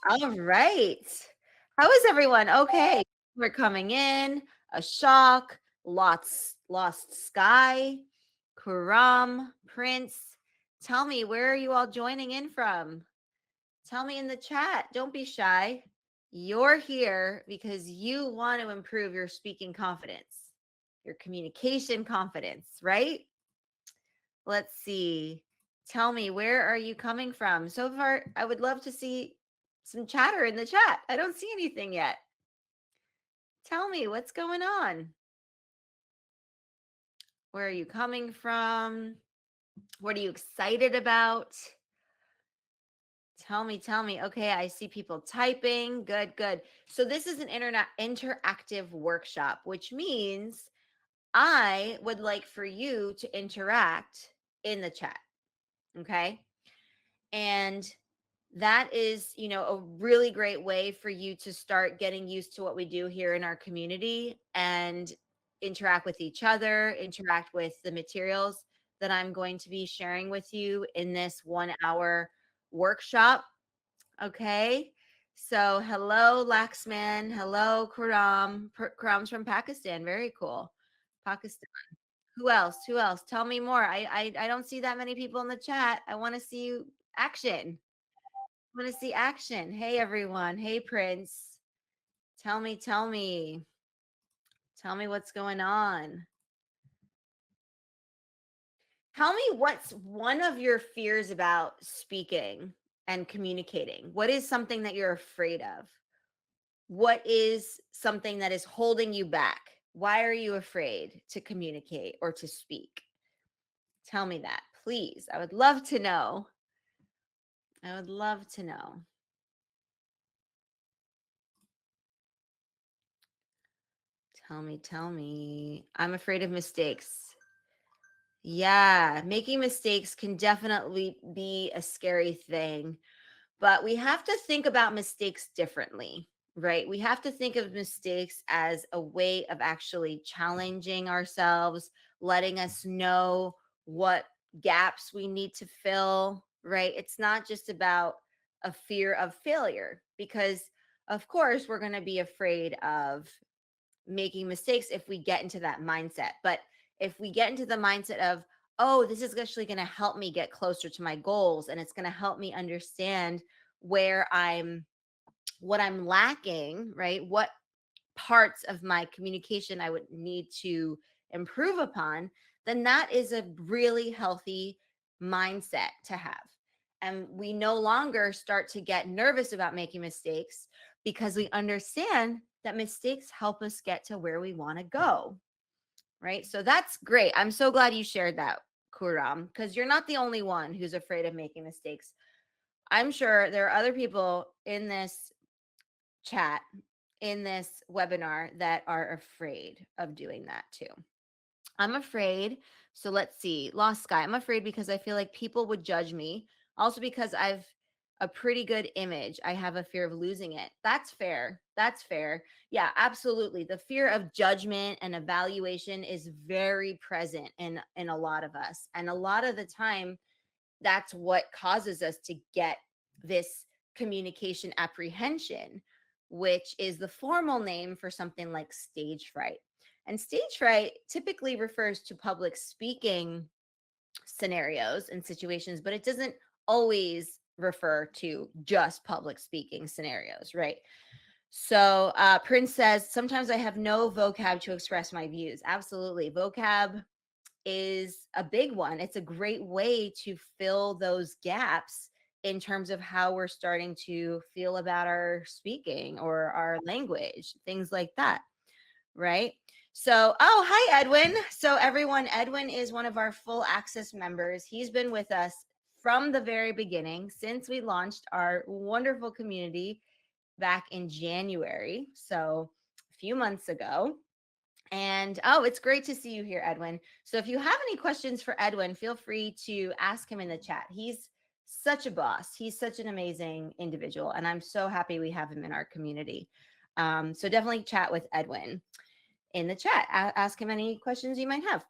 All right. How is everyone? Okay. We're coming in. A shock. Lost Sky. Kuram. Prince. Tell me, where are you all joining in from? Tell me in the chat. Don't be shy. You're here because you want to improve your speaking confidence, your communication confidence, right? Let's see. Tell me, where are you coming from? So far, I would love to see some chatter in the chat. I don't see anything yet. Tell me what's going on. Where are you coming from? What are you excited about? Tell me, tell me. Okay, I see people typing. Good, good. So this is an interactive workshop, which means I would like for you to interact in the chat. Okay? And that is, a really great way for you to start getting used to what we do here in our community and interact with each other, interact with the materials that I'm going to be sharing with you in this 1 hour workshop. Okay. So, hello, Laxman. Hello, Kuram. Kuram's from Pakistan. Very cool. Pakistan. Who else? Who else? Tell me more. I don't see that many people in the chat. I want to see you action. I want to see action. Hey, everyone. Hey, Prince. Tell me, tell me. Tell me what's going on. Tell me what's one of your fears about speaking and communicating. What is something that you're afraid of? What is something that is holding you back? Why are you afraid to communicate or to speak? Tell me that, please. I would love to know. I would love to know. Tell me, tell me. I'm afraid of mistakes. Yeah, making mistakes can definitely be a scary thing, but we have to think about mistakes differently, right? We have to think of mistakes as a way of actually challenging ourselves, letting us know what gaps we need to fill, right? It's not just about a fear of failure, because, of course, we're going to be afraid of making mistakes if we get into that mindset. But if we get into the mindset of, oh, this is actually going to help me get closer to my goals, and it's going to help me understand where what I'm lacking, right? What parts of my communication I would need to improve upon, then that is a really healthy mindset to have. And we no longer start to get nervous about making mistakes because we understand that mistakes help us get to where we want to go. Right. So that's great. I'm so glad you shared that, Kuram, because you're not the only one who's afraid of making mistakes. I'm sure there are other people in this chat, in this webinar, that are afraid of doing that too. I'm afraid. So let's see. Lost Sky. I'm afraid because I feel like people would judge me. Also because I've a pretty good image. I have a fear of losing it. That's fair. That's fair. Yeah, absolutely. The fear of judgment and evaluation is very present in a lot of us. And a lot of the time that's what causes us to get this communication apprehension, which is the formal name for something like stage fright. And stage fright typically refers to public speaking scenarios and situations, but it doesn't always refer to just public speaking scenarios, right? So Prince says, sometimes I have no vocab to express my views. Absolutely. Vocab is a big one. It's a great way to fill those gaps in terms of how we're starting to feel about our speaking or our language, things like that, right? So, oh, hi, Edwin. So, everyone, Edwin is one of our full access members. He's been with us from the very beginning since we launched our wonderful community back in January. So, a few months ago. And oh, it's great to see you here, Edwin. So if you have any questions for Edwin, feel free to ask him in the chat. He's such a boss. He's such an amazing individual. And I'm so happy we have him in our community. So definitely chat with Edwin in the chat. Ask him any questions you might have.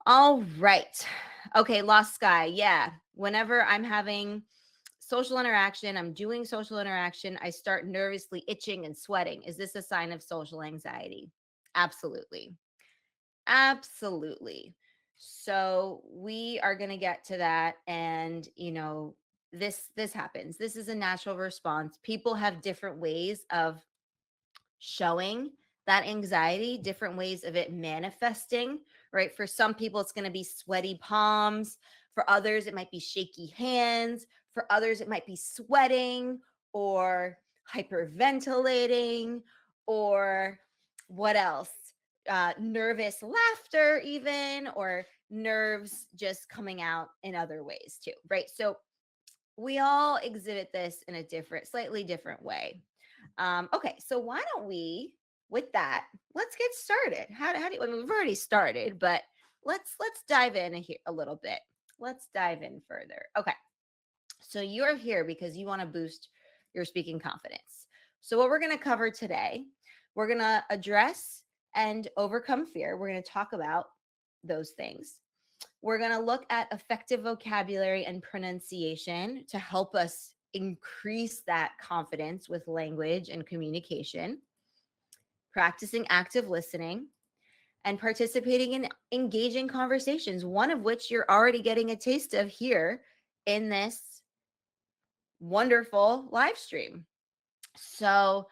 All right. Okay, Lost Sky. Yeah. Whenever I'm having social interaction, I'm doing social interaction, I start nervously itching and sweating. Is this a sign of social anxiety? Absolutely. Absolutely. So we are going to get to that, and this happens. This is a natural response. People have different ways of showing that anxiety, different ways of it manifesting, right? For some people, it's going to be sweaty palms. For others, it might be shaky hands. For others, it might be sweating or hyperventilating, or what else? Nervous laughter, even, or nerves just coming out in other ways too, right? So we all exhibit this in a slightly different way. Okay, so why don't we, with that, let's get started. How do you, I mean, we've already started, but let's dive in here a little bit. Let's dive in further. Okay, so you're here because you want to boost your speaking confidence. So what we're going to cover today, we're going to address and overcome fear. We're going to talk about those things. We're going to look at effective vocabulary and pronunciation to help us increase that confidence with language and communication, practicing active listening, and participating in engaging conversations, one of which you're already getting a taste of here in this wonderful live stream. So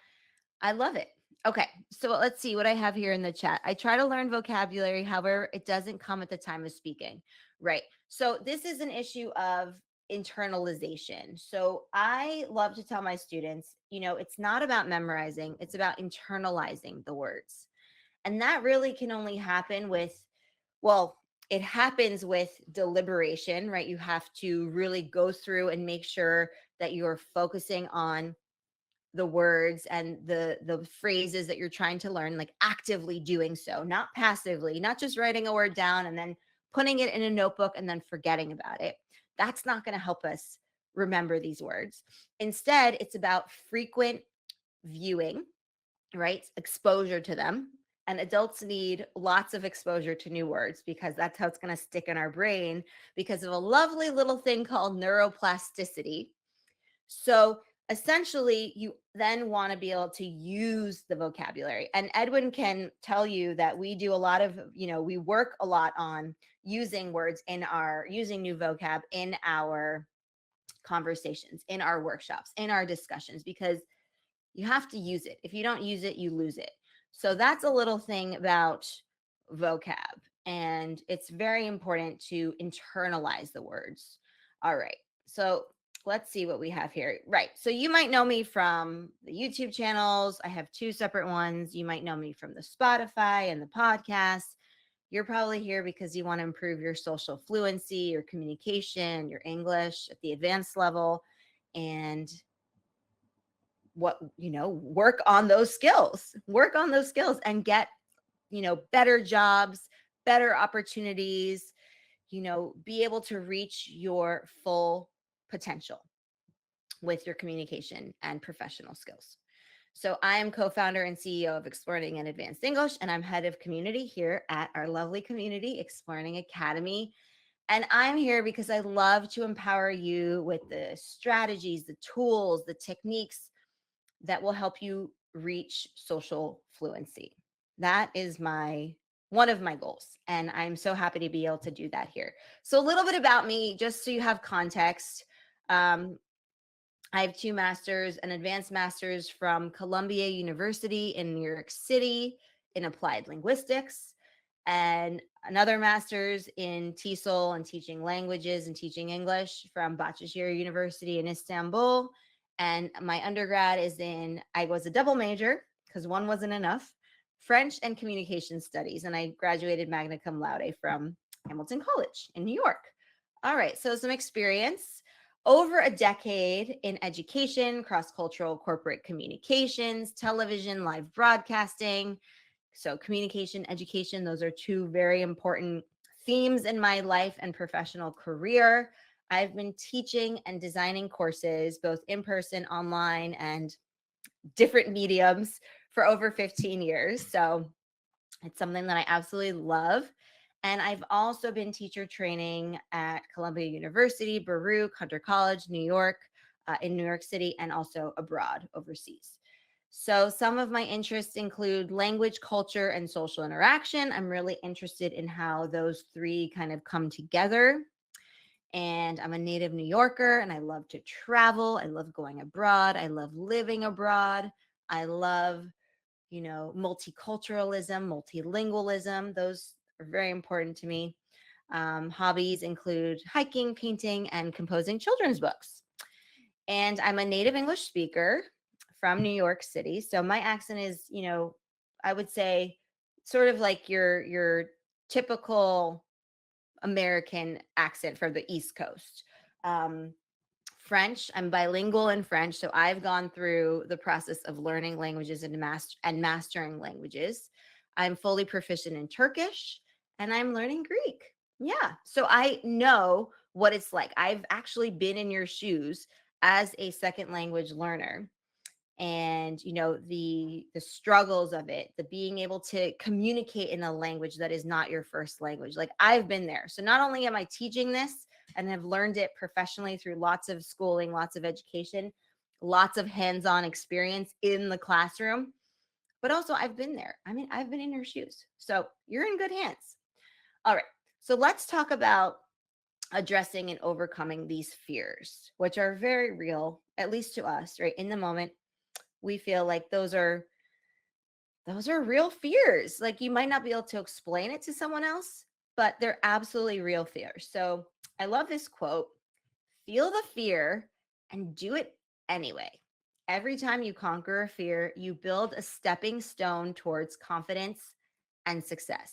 I love it. Okay, so let's see what I have here in the chat. I try to learn vocabulary, however, it doesn't come at the time of speaking. Right. So this is an issue of internalization. So I love to tell my students, it's not about memorizing, it's about internalizing the words. And that really can only happen with, well, it happens with deliberation, right? You have to really go through and make sure that you're focusing on the words and the phrases that you're trying to learn, like actively doing so, not passively, not just writing a word down and then putting it in a notebook and then forgetting about it. That's not going to help us remember these words. Instead, it's about frequent viewing, right? Exposure to them. And adults need lots of exposure to new words because that's how it's going to stick in our brain because of a lovely little thing called neuroplasticity. So essentially, you then want to be able to use the vocabulary. And Edwin can tell you that we do a lot of, we work a lot on using words using new vocab in our conversations, in our workshops, in our discussions, because you have to use it. If you don't use it, you lose it. So that's a little thing about vocab. And it's very important to internalize the words. All right. So let's see what we have here. Right. So you might know me from the YouTube channels. I have two separate ones. You might know me from the Spotify and the podcast. You're probably here because you want to improve your social fluency, your communication, your English at the advanced level, and work on those skills and get better jobs, better opportunities, be able to reach your full potential with your communication and professional skills. So I am co-founder and CEO of Exploring and Advanced English, and I'm head of community here at our lovely community, Exploring Academy. And I'm here because I love to empower you with the strategies, the tools, the techniques that will help you reach social fluency. That is one of my goals, and I'm so happy to be able to do that here. So a little bit about me, just so you have context. I have two masters, an advanced master's from Columbia University in New York City in applied linguistics, and another master's in TESOL and teaching languages and teaching English from Bahçeşehir University in Istanbul. And my undergrad I was a double major because one wasn't enough, French and communication studies. And I graduated magna cum laude from Hamilton College in New York. All right, so some experience. Over a decade in education, cross-cultural corporate communications, television, live broadcasting. So communication, education, those are two very important themes in my life and professional career. I've been teaching and designing courses, both in person, online, and different mediums for over 15 years. So it's something that I absolutely love. And I've also been teacher training at Columbia University, Baruch, Hunter College, New York, in New York City and also abroad overseas. So, some of my interests include language, culture, and social interaction. I'm really interested in how those three kind of come together. And I'm a native New Yorker and I love to travel. I love going abroad. I love living abroad. I love, multiculturalism, multilingualism. Those are very important to me. Hobbies include hiking, painting, and composing children's books. And I'm a native English speaker from New York City. So my accent is, I would say sort of like your typical American accent from the East Coast. Um, French, I'm bilingual in French, so I've gone through the process of learning languages and mastering languages. I'm fully proficient in Turkish and I'm learning Greek. Yeah, so I know what it's like. I've actually been in your shoes as a second language learner, and the struggles of it, the being able to communicate in a language that is not your first language. Like, I've been there. So not only am I teaching this and have learned it professionally through lots of schooling, lots of education, lots of hands-on experience in the classroom, but also I've been there. I mean, I've been in your shoes, so you're in good hands. All right, so let's talk about addressing and overcoming these fears, which are very real, at least to us, right? In the moment, we feel like those are real fears. Like, you might not be able to explain it to someone else, but they're absolutely real fears. So I love this quote: feel the fear and do it anyway. Every time you conquer a fear, you build a stepping stone towards confidence and success.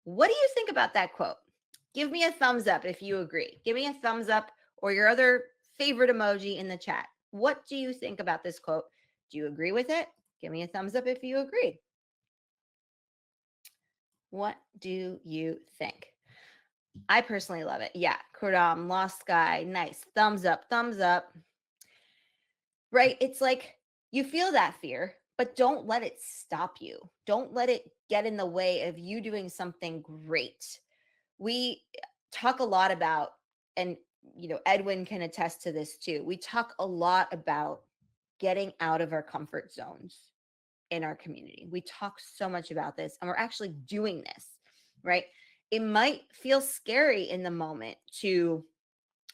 What do you think about that quote? Give me a thumbs up if you agree. Give me a thumbs up or your other favorite emoji in the chat. What do you think about this quote? Do you agree with it? Give me a thumbs up if you agree. What do you think? I personally love it. Yeah, Kuram, Lost Sky, nice. Thumbs up, thumbs up. Right? It's like, you feel that fear, but don't let it stop you. Don't let it get in the way of you doing something great. We talk a lot about, and Edwin can attest to this too. We talk a lot about getting out of our comfort zones in our community. We talk so much about this, and we're actually doing this, right? It might feel scary in the moment to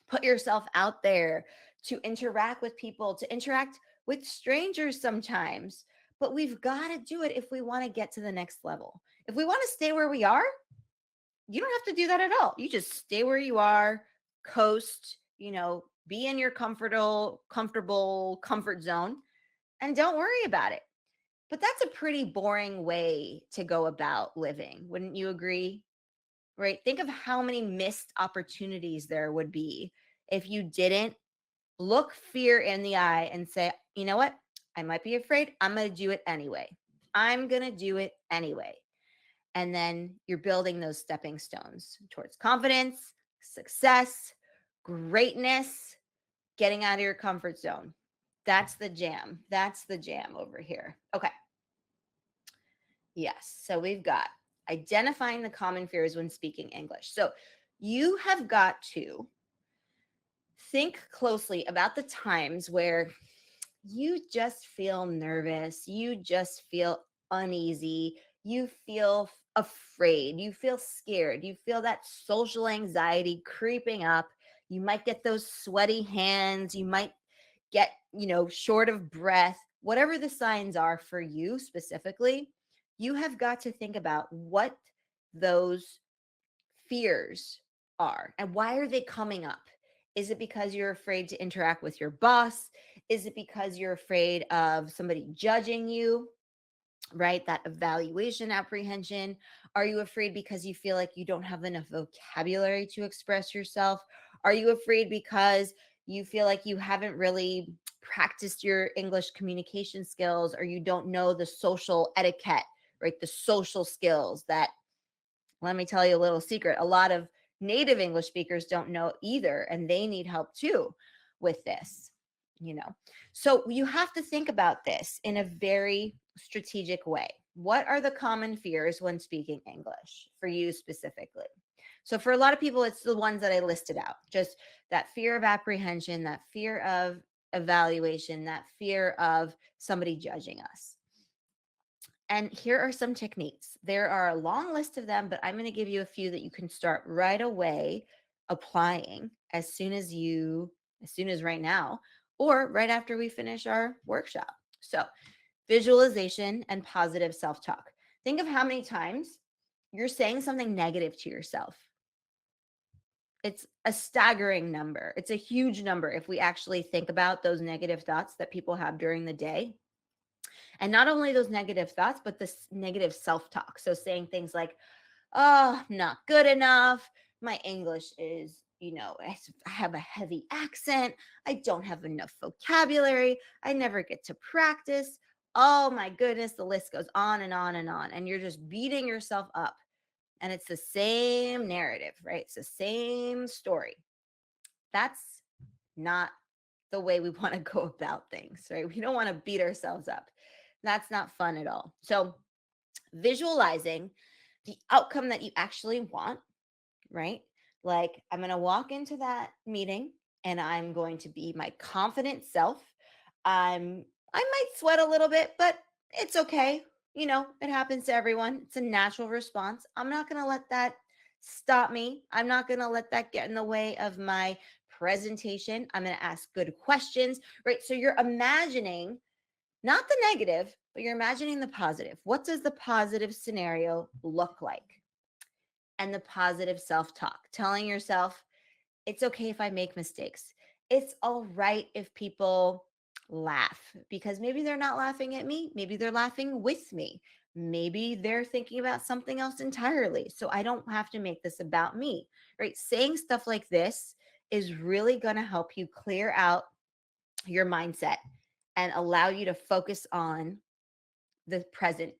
put yourself out there, to interact with people, to interact with strangers sometimes, but we've got to do it if we want to get to the next level. If we want to stay where we are, you don't have to do that at all. You just stay where you are, coast, be in your comfortable comfort zone, and don't worry about it. But that's a pretty boring way to go about living. Wouldn't you agree? Right? Think of how many missed opportunities there would be if you didn't look fear in the eye and say, you know what? I might be afraid. I'm going to do it anyway. I'm going to do it anyway. And then you're building those stepping stones towards confidence, success, greatness, getting out of your comfort zone. That's the jam. That's the jam over here. Okay. Yes. So we've got identifying the common fears when speaking English. So you have got to think closely about the times where you just feel nervous, you just feel uneasy, you feel afraid, you feel scared, you feel that social anxiety creeping up. You might get those sweaty hands, you might get, short of breath. Whatever the signs are for you specifically, you have got to think about what those fears are and why are they coming up. Is it because you're afraid to interact with your boss? Is it because you're afraid of somebody judging you, right? That evaluation apprehension. Are you afraid because you feel like you don't have enough vocabulary to express yourself? Are you afraid because you feel like you haven't really practiced your English communication skills, or you don't know the social etiquette, right? The social skills that, let me tell you a little secret, a lot of native English speakers don't know either, and they need help too with this, you know. So you have to think about this in a very strategic way. What are the common fears when speaking English for you specifically? So for a lot of people, it's the ones that I listed out, just that fear of apprehension, that fear of evaluation, that fear of somebody judging us. And here are some techniques. There are a long list of them, but I'm going to give you a few that you can start right away applying as soon as right now, or right after we finish our workshop. So, visualization and positive self talk. Think of how many times you're saying something negative to yourself. It's a staggering number. It's a huge number if we actually think about those negative thoughts that people have during the day. And not only those negative thoughts, but this negative self talk. So saying things like, oh, not good enough. My English is, I have a heavy accent. I don't have enough vocabulary. I never get to practice. Oh my goodness, the list goes on and on and on. And you're just beating yourself up. And it's the same narrative, right? It's the same story. That's not the way we want to go about things, right? We don't want to beat ourselves up. That's not fun at all. So, visualizing the outcome that you actually want, right? Like, I'm going to walk into that meeting and I'm going to be my confident self. I might sweat a little bit, but it's okay. It happens to everyone. It's a natural response. I'm not going to let that stop me. I'm not going to let that get in the way of my presentation. I'm going to ask good questions, right? So you're imagining not the negative, but you're imagining the positive. What does the positive scenario look like? And the positive self talk, telling yourself, it's okay if I make mistakes. It's all right if people laugh, because maybe they're not laughing at me. Maybe they're laughing with me. Maybe they're thinking about something else entirely. So I don't have to make this about me, right? Saying stuff like this is really going to help you clear out your mindset and allow you to focus on the present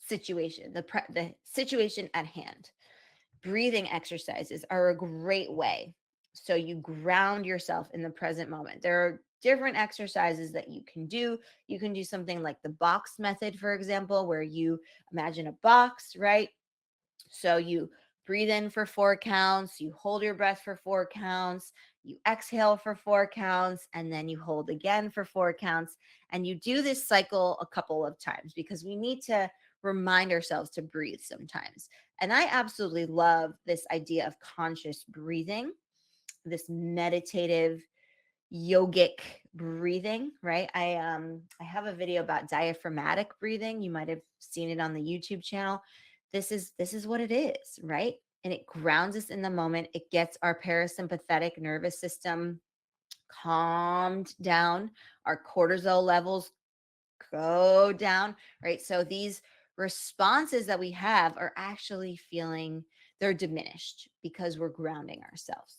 situation, the situation at hand. Breathing exercises are a great way. So you ground yourself in the present moment. There are different exercises that you can do. You can do something like the box method, for example, where you imagine a box, right? So you breathe in for 4 counts, you hold your breath for 4 counts, you exhale for 4 counts, and then you hold again for 4 counts. And you do this cycle a couple of times because we need to remind ourselves to breathe sometimes. And I absolutely love this idea of conscious breathing, this meditative yogic breathing, right? I have a video about diaphragmatic breathing. You might have seen it on the YouTube channel. This is what it is, right? And it grounds us in the moment. It gets our parasympathetic nervous system calmed down. Our cortisol levels go down, right? So these responses that we have are actually feeling they're diminished because we're grounding ourselves.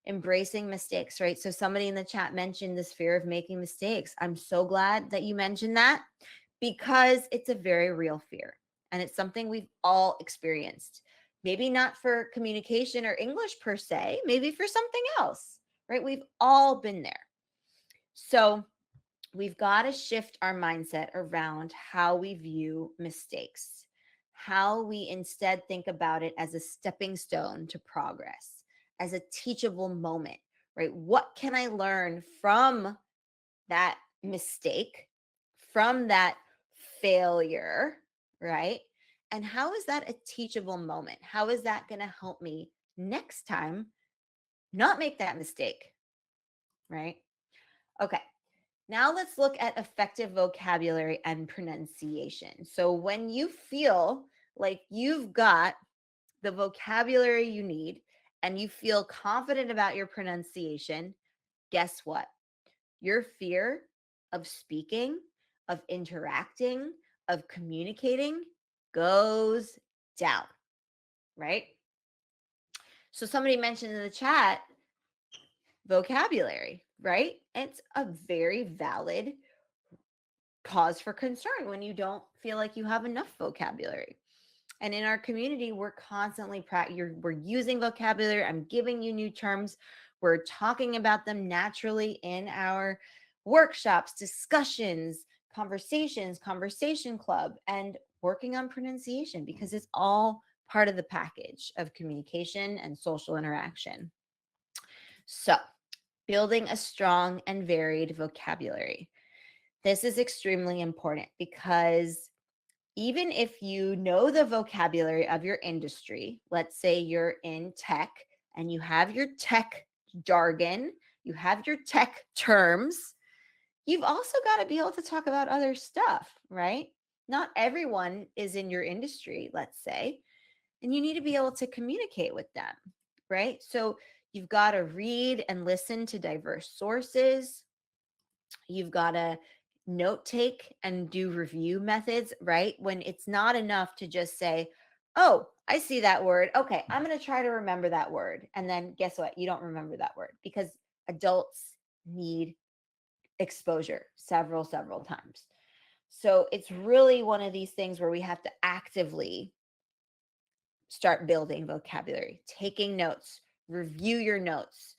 Embracing mistakes, right? So somebody in the chat mentioned this fear of making mistakes. I'm so glad that you mentioned that because it's a very real fear and it's something we've all experienced. Maybe not for communication or English per se, maybe for something else, right? We've all been there. So we've got to shift our mindset around how we view mistakes, how we instead think about it as a stepping stone to progress, as a teachable moment, right? What can I learn from that mistake, from that failure, right? And how is that a teachable moment? How is that going to help me next time not make that mistake, right? Okay. Now let's look at effective vocabulary and pronunciation. So when you feel like you've got the vocabulary you need and you feel confident about your pronunciation, guess what? Your fear of speaking, of interacting, of communicating goes down, right? So somebody mentioned in the chat vocabulary, right? It's a very valid cause for concern when you don't feel like you have enough vocabulary. And in our community, we're constantly we're using vocabulary. I'm giving you new terms. We're talking about them naturally in our workshops, discussions, conversations, conversation club, and working on pronunciation because it's all part of the package of communication and social interaction. So, Building a strong and varied vocabulary. This is extremely important because even if you know the vocabulary of your industry, let's say you're in tech and you have your tech jargon, you have your tech terms, you've also got to be able to talk about other stuff, right? Not everyone is in your industry, let's say, and you need to be able to communicate with them, right? So you've got to read and listen to diverse sources. You've got to note take and do review methods, right? When it's not enough to just say, oh, I see that word. Okay, I'm going to try to remember that word. And then guess what? You don't remember that word because adults need exposure several times. So it's really one of these things where we have to actively start building vocabulary, taking notes, review your notes.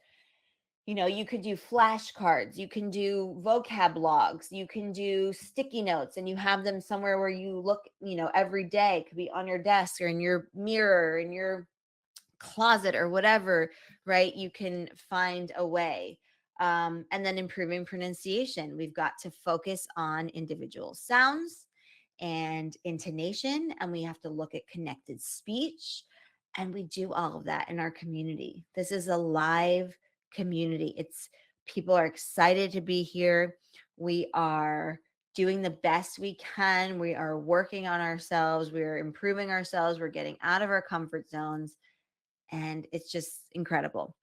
You know, you could do flashcards, you can do vocab logs, you can do sticky notes, and you have them somewhere where you look, you know, every day. It could be on your desk or in your mirror, in your closet or whatever, right? You can find a way. And then improving pronunciation. We've got to focus on individual sounds and intonation, and we have to look at connected speech. And we do all of that in our community. This is a live community. It's people are excited to be here. We are doing the best we can. We are working on ourselves. We are improving ourselves. We're getting out of our comfort zones. And it's just incredible.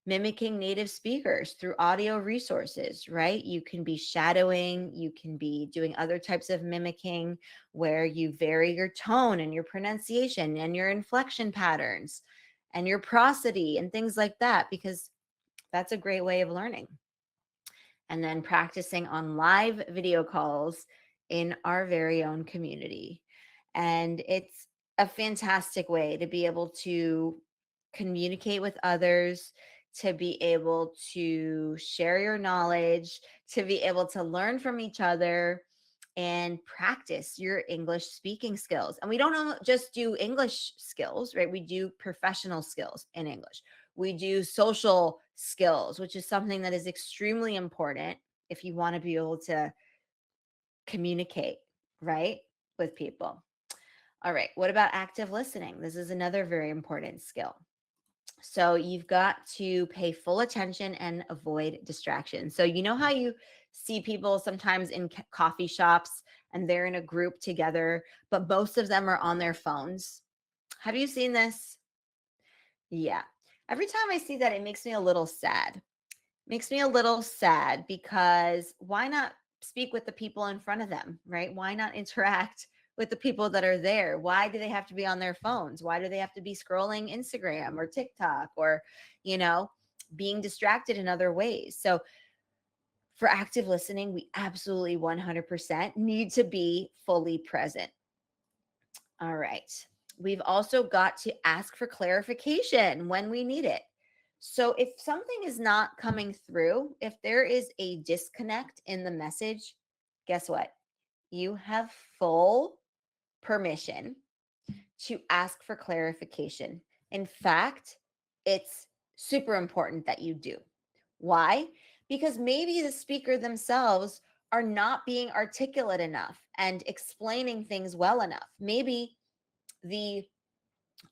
Mimicking native speakers through audio resources, right? You can be shadowing, you can be doing other types of mimicking where you vary your tone and your pronunciation and your inflection patterns and your prosody and things like that, because that's a great way of learning. And then practicing on live video calls in our very own community. And it's a fantastic way to be able to communicate with others, to be able to share your knowledge, to be able to learn from each other and practice your English speaking skills. And we don't just do English skills, right? We do professional skills in English. We do social skills, which is something that is extremely important if you want to be able to communicate, right, with people. All right. What about active listening? This is another very important skill. So you've got to pay full attention and avoid distractions. So you know how you see people sometimes in coffee shops and they're in a group together, but most of them are on their phones. Have you seen this? Yeah. Every time I see that, it makes me a little sad. Makes me a little sad because why not speak with the people in front of them, right? Why not interact with the people that are there? Why do they have to be on their phones? Why do they have to be scrolling Instagram or TikTok or, you know, being distracted in other ways? So for active listening, we absolutely 100% need to be fully present. All right. We've also got to ask for clarification when we need it. So if something is not coming through, if there is a disconnect in the message, guess what? You have full permission to ask for clarification. In fact, it's super important that you do. Why? Because maybe the speaker themselves are not being articulate enough and explaining things well enough. Maybe the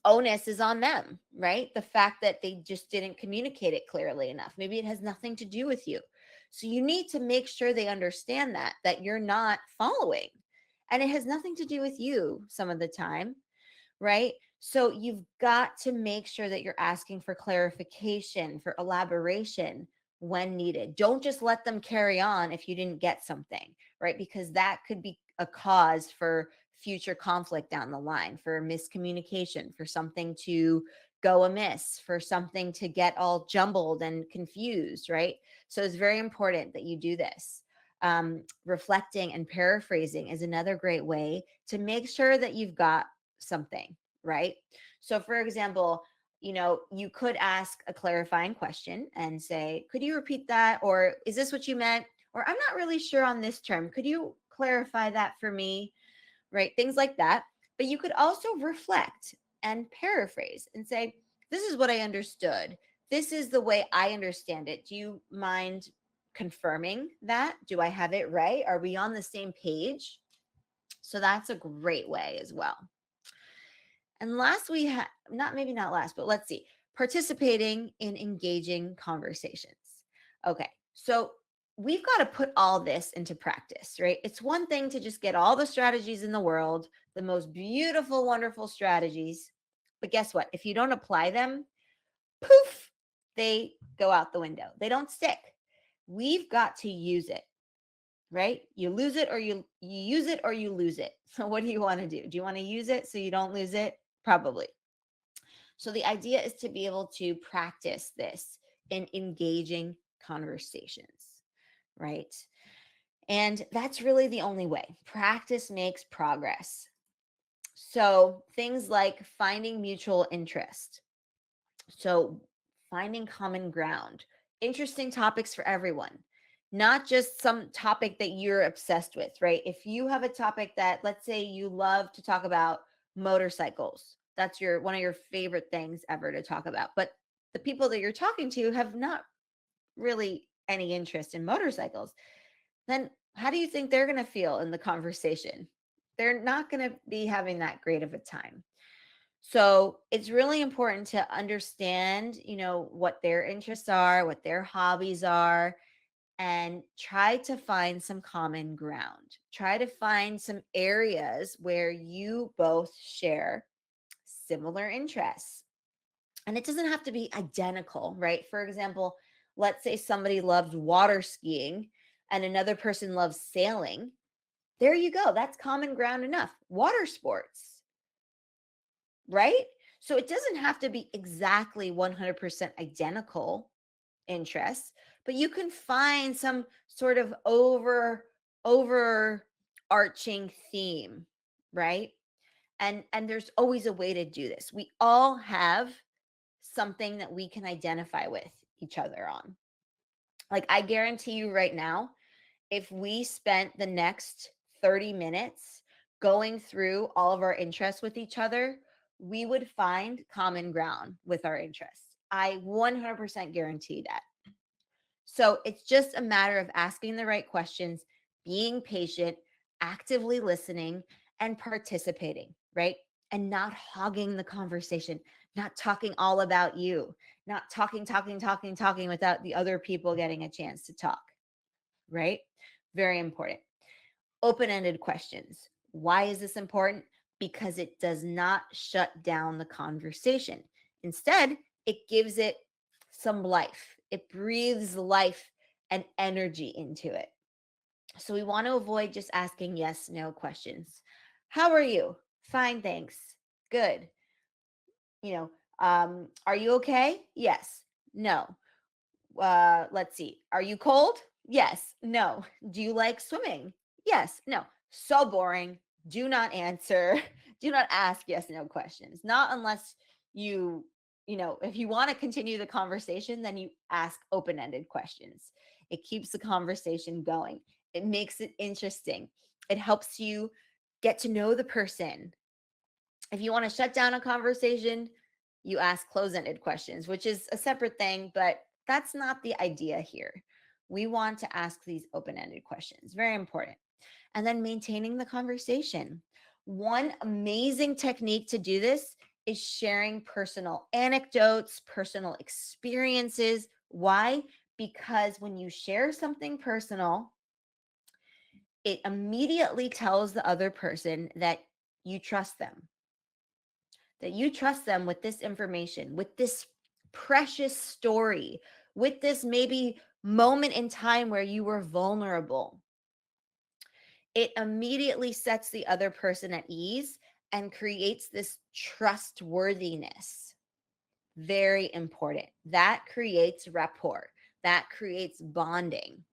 onus is on them, right? The fact that they just didn't communicate it clearly enough. Maybe it has nothing to do with you. So you need to make sure they understand that you're not following. And it has nothing to do with you some of the time, right? So you've got to make sure that you're asking for clarification, for elaboration when needed. Don't just let them carry on if you didn't get something, right? Because that could be a cause for future conflict down the line, for miscommunication, for something to go amiss, for something to get all jumbled and confused, right? So it's very important that you do this. Reflecting and paraphrasing is another great way to make sure that you've got something, right? So, for example, you know, you could ask a clarifying question and say, could you repeat that? Or is this what you meant? Or I'm not really sure on this term. Could you clarify that for me? Right? Things like that. But you could also reflect and paraphrase and say, this is what I understood. this is the way I understand it. Do you mind confirming that? Do I have it right? Are we on the same page? So that's a great way as well. And last, we have not, maybe not last, but let's see, participating in engaging conversations. Okay. So we've got to put all this into practice, right? It's one thing to just get all the strategies in the world, the most beautiful, wonderful strategies. But guess what? If you don't apply them, poof, they go out the window. They don't stick. We've got to use it, right? You lose it or you use it or you lose it. So what do you want to do? Do you want to use it so you don't lose it? Probably. So the idea is to be able to practice this in engaging conversations, right? And that's really the only way. Practice makes progress. So things like finding mutual interest. So finding common ground, interesting topics for everyone, not just some topic that you're obsessed with, right? If you have a topic that, let's say you love to talk about motorcycles, that's your one of your favorite things ever to talk about, but the people that you're talking to have not really any interest in motorcycles, then how do you think they're going to feel in the conversation? They're not going to be having that great of a time. So it's really important to understand, what their interests are, what their hobbies are, and try to find some common ground. Try to find some areas where you both share similar interests. And it doesn't have to be identical, right? For example, let's say somebody loves water skiing and another person loves sailing. There you go. That's common ground enough. Water sports, right? So it doesn't have to be exactly 100% identical interests, but you can find some sort of overarching theme, right? And there's always a way to do this. We all have something that we can identify with each other on. Like I guarantee you right now, if we spent the next 30 minutes going through all of our interests with each other, we would find common ground with our interests. I 100% guarantee that. So it's just a matter of asking the right questions, being patient, actively listening, and participating, right? And not hogging the conversation, not talking all about you, not talking without the other people getting a chance to talk, right? Very important. Open ended questions. Why is this important? Because it does not shut down the conversation. Instead, it gives it some life, it breathes life and energy into it. So we want to avoid just asking yes, no questions. How are you? Fine, thanks. Good. Are you okay? Yes. No. Let's see. Are you cold? Yes. No. Do you like swimming? Yes. No. So boring. Do not answer. Do not ask yes, no questions. Not unless if you want to continue the conversation, then you ask open ended questions. It keeps the conversation going, it makes it interesting, it helps you get to know the person. If you want to shut down a conversation, you ask close ended questions, which is a separate thing, but that's not the idea here. We want to ask these open ended questions, very important. And then maintaining the conversation. One amazing technique to do this is sharing personal anecdotes, personal experiences. Why? Because when you share something personal, it immediately tells the other person that you trust them, with this information, with this precious story, with this maybe moment in time where you were vulnerable. It immediately sets the other person at ease and creates this trustworthiness. Very important. That creates rapport, that creates bonding.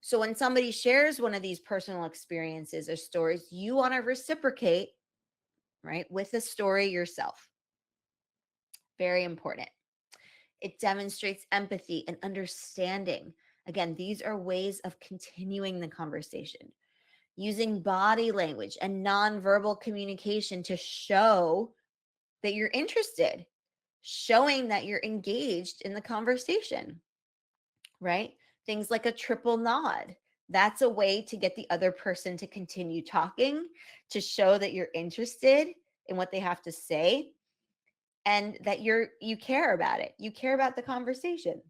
So when somebody shares one of these personal experiences or stories, you want to reciprocate, right, with a story yourself. Very important. It demonstrates empathy and understanding. Again, these are ways of continuing the conversation, using body language and nonverbal communication to show that you're interested, showing that you're engaged in the conversation, right? Things like a triple nod. That's a way to get the other person to continue talking, to show that you're interested in what they have to say and that you care about it. You care about the conversation,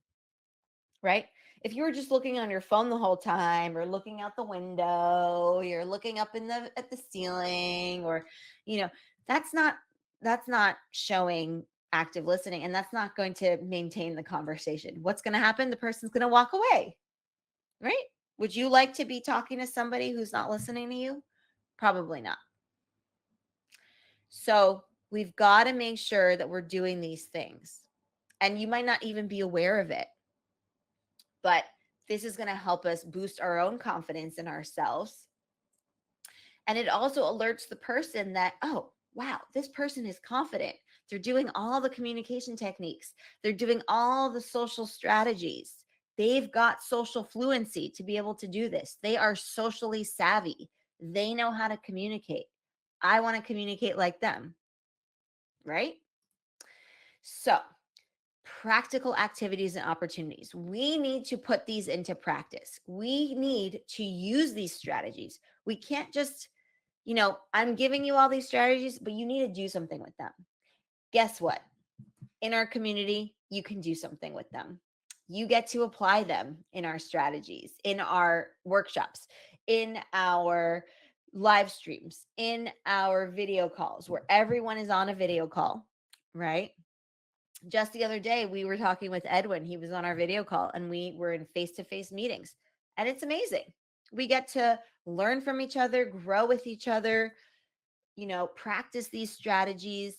right? If you were just looking on your phone the whole time or looking out the window, you're looking up in the at the ceiling or you know, that's not that's not showing active listening and that's not going to maintain the conversation. What's going to happen? The person's going to walk away, right? Would you like to be talking to somebody who's not listening to you? Probably not. So, we've got to make sure that we're doing these things. And you might not even be aware of it, but this is going to help us boost our own confidence in ourselves. And it also alerts the person that, oh, wow, this person is confident. They're doing all the communication techniques, they're doing all the social strategies. They've got social fluency to be able to do this. They are socially savvy. They know how to communicate. I want to communicate like them, right? So, practical activities and opportunities. We need to put these into practice. We need to use these strategies. We can't just, I'm giving you all these strategies, but you need to do something with them. Guess what? In our community, you can do something with them. You get to apply them in our strategies, in our workshops, in our live streams, in our video calls where everyone is on a video call, right? Just the other day, we were talking with Edwin. He was on our video call and we were in face to face meetings. And it's amazing. We get to learn from each other, grow with each other, practice these strategies,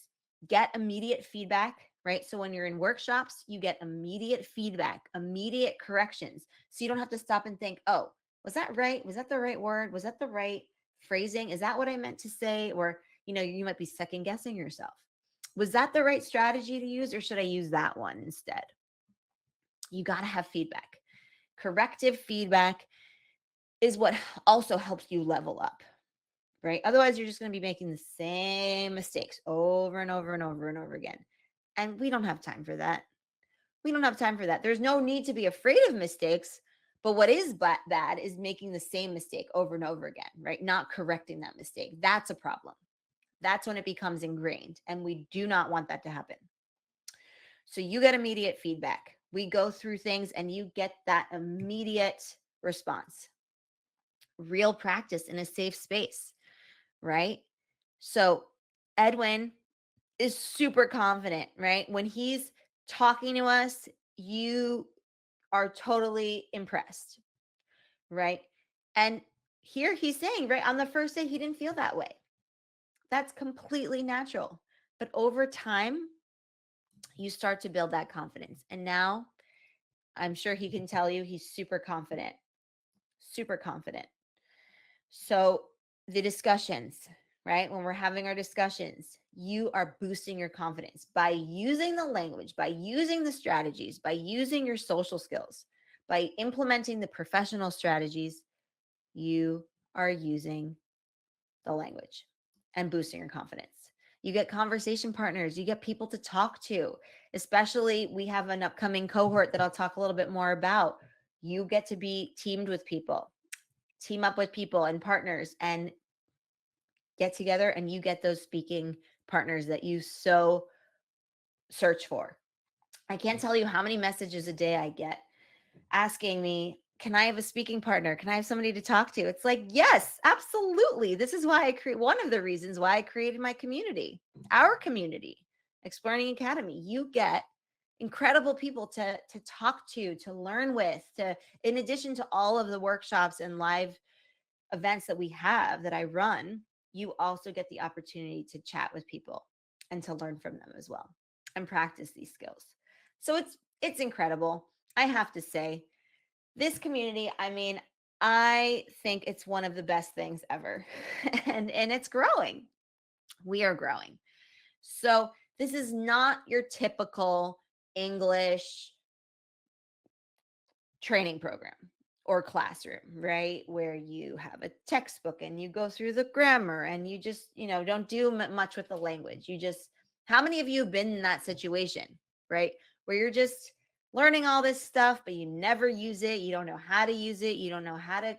get immediate feedback, right? So when you're in workshops, you get immediate feedback, immediate corrections. So you don't have to stop and think, oh, was that right? Was that the right word? Was that the right phrasing? Is that what I meant to say? Or, you might be second guessing yourself. Was that the right strategy to use or should I use that one instead? You got to have feedback. Corrective feedback is what also helps you level up, right? Otherwise, you're just going to be making the same mistakes over and over and over and over again. And we don't have time for that. We don't have time for that. There's no need to be afraid of mistakes. But what is bad is making the same mistake over and over again, right? Not correcting that mistake. That's a problem. That's when it becomes ingrained. And we do not want that to happen. So you get immediate feedback. We go through things and you get that immediate response. Real practice in a safe space, right? So Edwin is super confident, right? When he's talking to us, you are totally impressed, right? And here he's saying, right, on the first day, he didn't feel that way. That's completely natural. But over time, you start to build that confidence. And now I'm sure he can tell you he's super confident, super confident. So the discussions, right? When we're having our discussions, you are boosting your confidence by using the language, by using the strategies, by using your social skills, by implementing the professional strategies. You are using the language and boosting your confidence. You get conversation partners, you get people to talk to, especially we have an upcoming cohort that I'll talk a little bit more about. You get to be teamed with people, team up with people and partners and get together and you get those speaking partners that you so search for. I can't tell you how many messages a day I get asking me, can I have a speaking partner? Can I have somebody to talk to? It's like, yes, absolutely. This is why I create one of the reasons why I created my community, our community, Exploring Academy. You get incredible people to talk to learn with, to in addition to all of the workshops and live events that we have that I run, you also get the opportunity to chat with people and to learn from them as well and practice these skills. So it's incredible. I have to say, this community, I mean, I think it's one of the best things ever. and it's growing. We are growing. So this is not your typical English training program or classroom, right? Where you have a textbook and you go through the grammar and you just, don't do much with the language. You just How many of you have been in that situation, right? Where you're just learning all this stuff, but you never use it. You don't know how to use it. You don't know how to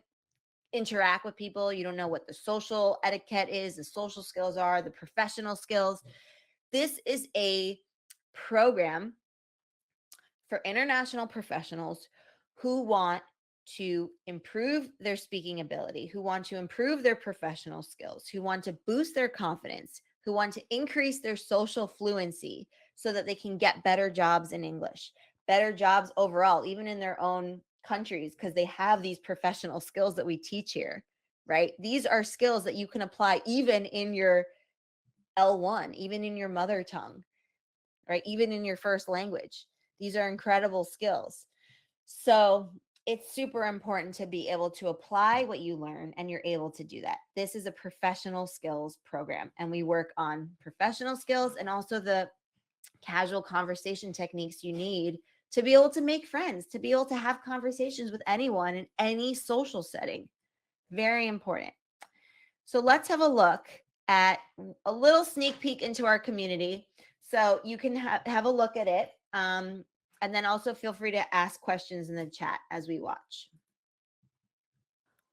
interact with people. You don't know what the social etiquette is, the social skills are, the professional skills. This is a program for international professionals who want to improve their speaking ability, who want to improve their professional skills, who want to boost their confidence, who want to increase their social fluency so that they can get better jobs in English, better jobs overall, even in their own countries, because they have these professional skills that we teach here, right? These are skills that you can apply even in your L1, even in your mother tongue, right? Even in your first language. These are incredible skills. So it's super important to be able to apply what you learn, and you're able to do that. This is a professional skills program, and we work on professional skills and also the casual conversation techniques you need to be able to make friends, to be able to have conversations with anyone in any social setting. Very important. So let's have a look at a little sneak peek into our community. So you can have a look at it. And then also feel free to ask questions in the chat as we watch.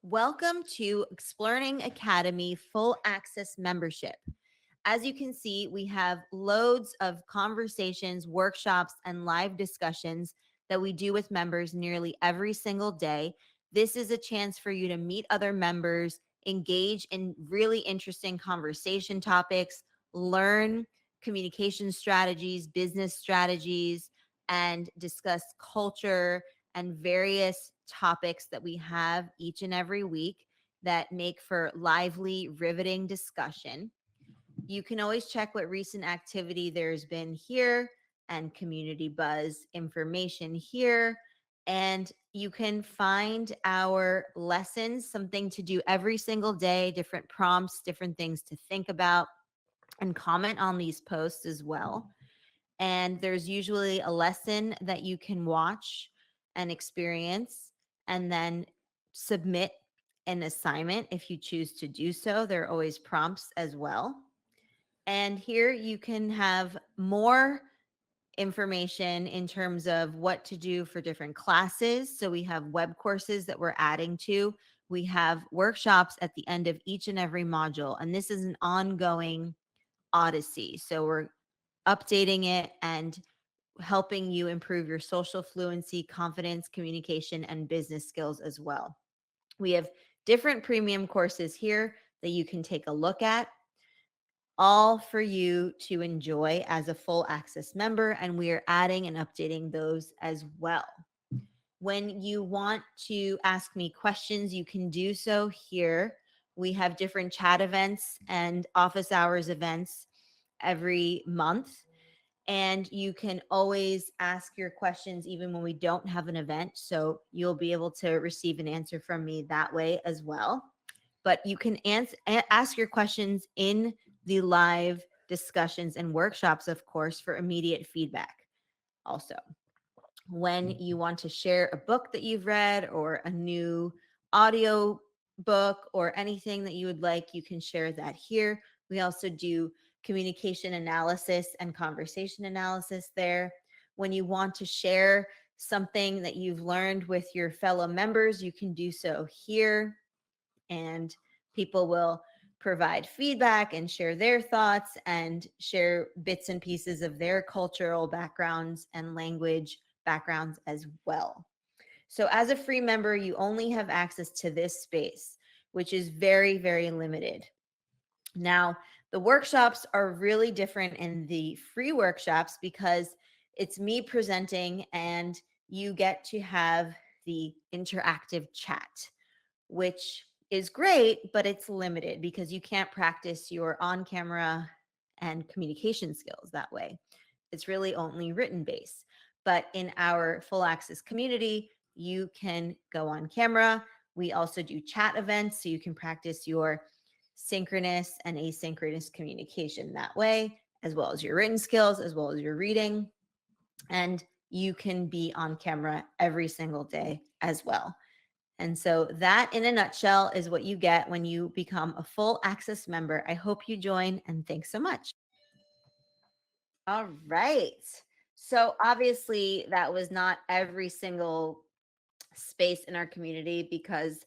Welcome to Explearning Academy Full Access Membership. As you can see, we have loads of conversations, workshops, and live discussions that we do with members nearly every single day. This is a chance for you to meet other members, engage in really interesting conversation topics, learn communication strategies, business strategies, and discuss culture and various topics that we have each and every week that make for lively, riveting discussion. You can always check what recent activity there's been here and community buzz information here. And you can find our lessons, something to do every single day, different prompts, different things to think about, and comment on these posts as well. And there's usually a lesson that you can watch and experience and then submit an assignment if you choose to do so. There are always prompts as well. And here you can have more information in terms of what to do for different classes. So we have web courses that we're adding to. We have workshops at the end of each and every module. And this is an ongoing odyssey. So we're updating it and helping you improve your social fluency, confidence, communication, and business skills as well. We have different premium courses here that you can take a look at, all for you to enjoy as a full access member. And we are adding and updating those as well. When you want to ask me questions, you can do so here. We have different chat events and office hours events every month. And you can always ask your questions even when we don't have an event. So you'll be able to receive an answer from me that way as well. But you can ask your questions in the live discussions and workshops, of course, for immediate feedback. Also, when you want to share a book that you've read or a new audio book or anything that you would like, you can share that here. We also do communication analysis and conversation analysis there. When you want to share something that you've learned with your fellow members, you can do so here. And people will provide feedback and share their thoughts and share bits and pieces of their cultural backgrounds and language backgrounds as well. So as a free member, you only have access to this space, which is very, very limited. Now, the workshops are really different in the free workshops because it's me presenting and you get to have the interactive chat, which is great, but it's limited because you can't practice your on camera and communication skills that way. It's really only written based. But in our full access community, you can go on camera. We also do chat events so you can practice your synchronous and asynchronous communication that way, as well as your written skills, as well as your reading. And you can be on camera every single day as well. And so that in a nutshell is what you get when you become a full access member. I hope you join, and thanks so much. All right. So obviously, that was not every single space in our community because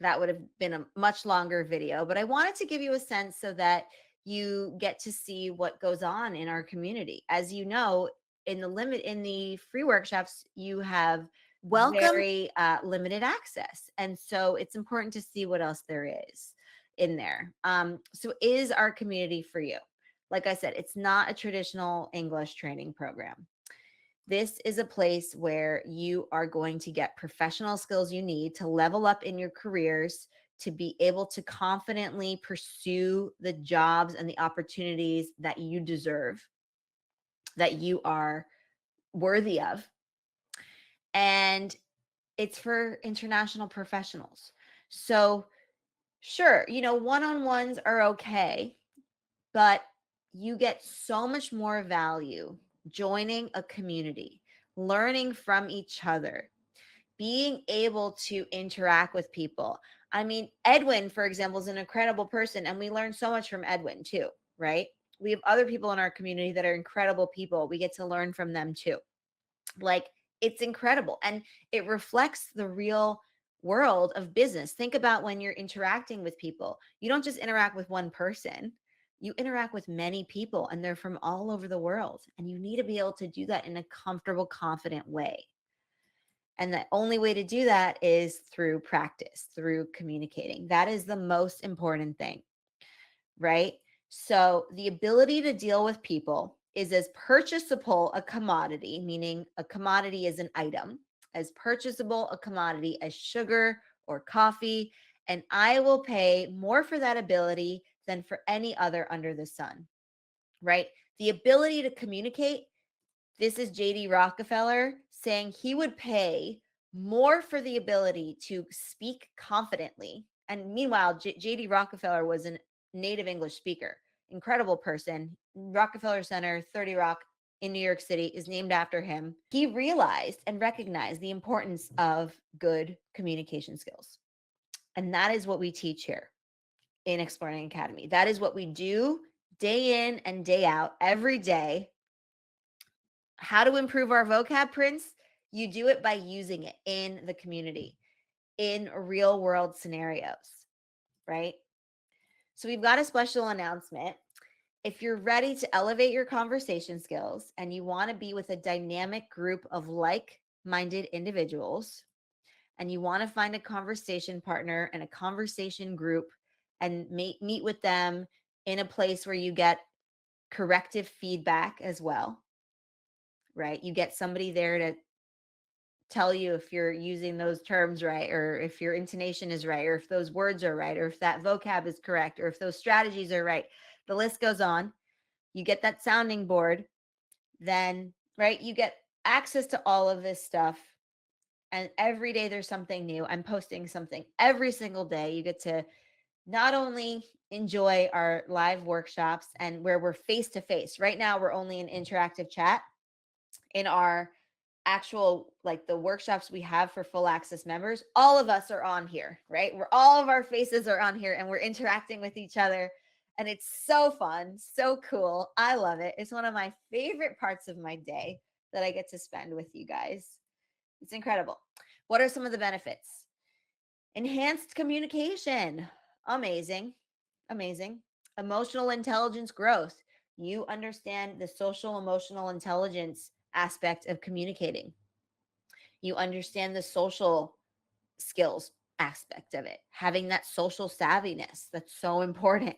that would have been a much longer video. But I wanted to give you a sense so that you get to see what goes on in our community. As you know, in the free workshops, you have Welcome. very limited access, and so it's important to see what else there is in there. So, is our community for you? Like I said, it's not a traditional English training program. This is a place where you are going to get professional skills you need to level up in your careers, to be able to confidently pursue the jobs and the opportunities that you deserve, that you are worthy of. And it's for international professionals. So, sure, one on ones are okay, but you get so much more value joining a community, learning from each other, being able to interact with people. I mean, Edwin, for example, is an incredible person, and we learn so much from Edwin too, right? We have other people in our community that are incredible people. We get to learn from them too. Like, it's incredible. And it reflects the real world of business. Think about when you're interacting with people, you don't just interact with one person. You interact with many people, and they're from all over the world. And you need to be able to do that in a comfortable, confident way. And the only way to do that is through practice, through communicating. That is the most important thing, right? So the ability to deal with people is as purchasable a commodity, meaning a commodity is an item, as purchasable a commodity as sugar or coffee. And I will pay more for that ability than for any other under the sun, right? The ability to communicate, this is JD Rockefeller saying he would pay more for the ability to speak confidently. And meanwhile, JD Rockefeller was a native English speaker, incredible person. Rockefeller Center, 30 Rock in New York City is named after him. He realized and recognized the importance of good communication skills. And that is what we teach here in Exploring Academy. That is what we do day in and day out, every day. How to improve our vocab, Prince? You do it by using it in the community, in real world scenarios, right? So we've got a special announcement. If you're ready to elevate your conversation skills and you want to be with a dynamic group of like minded individuals, and you want to find a conversation partner and a conversation group and meet with them in a place where you get corrective feedback as well, right? You get somebody there to tell you if you're using those terms right, or if your intonation is right, or if those words are right, or if that vocab is correct, or if those strategies are right. The list goes on. You get that sounding board, then, right, you get access to all of this stuff. And every day there's something new. I'm posting something every single day. You get to not only enjoy our live workshops and where we're face to face. Right now, we're only in interactive chat. In our actual, like, the workshops we have for full access members, all of us are on here, right? Where all of our faces are on here and we're interacting with each other, and it's so fun, so cool. I love it. It's one of my favorite parts of my day that I get to spend with you guys. It's incredible. What are some of the benefits? Enhanced communication. Amazing. Amazing. Emotional intelligence growth. You understand the social emotional intelligence aspect of communicating. You understand the social skills aspect of it, having that social savviness. That's so important.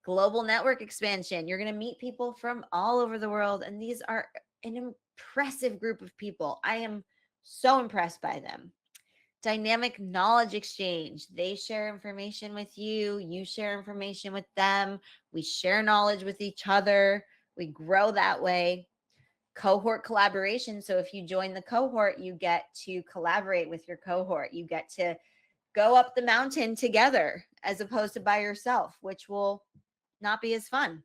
Global network expansion. You're going to meet people from all over the world, and these are an impressive group of people. I am so impressed by them. Dynamic knowledge exchange. They share information with you, you share information with them. We share knowledge with each other. We grow that way. Cohort collaboration. So if you join the cohort, you get to collaborate with your cohort. You get to go up the mountain together as opposed to by yourself, which will not be as fun.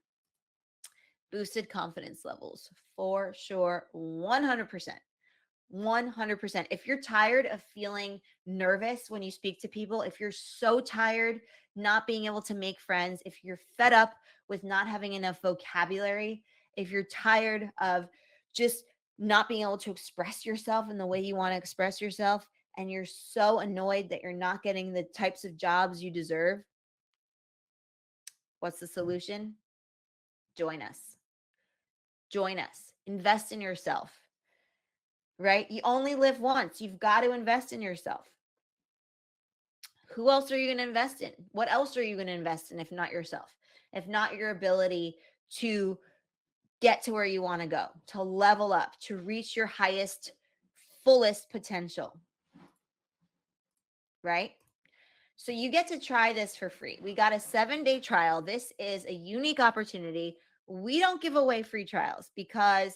Boosted confidence levels for sure. 100%. 100%. If you're tired of feeling nervous when you speak to people, if you're so tired not being able to make friends, if you're fed up with not having enough vocabulary if you're tired of just not being able to express yourself in the way you want to express yourself, and you're so annoyed that you're not getting the types of jobs you deserve, what's the solution? Join us. Join us. Invest in yourself, right? You only live once. You've got to invest in yourself. Who else are you going to invest in? What else are you going to invest in if not yourself? If not your ability to get to where you want to go, to level up, to reach your highest, fullest potential, right? So you get to try this for free. We got a 7-day trial. This is a unique opportunity. We don't give away free trials because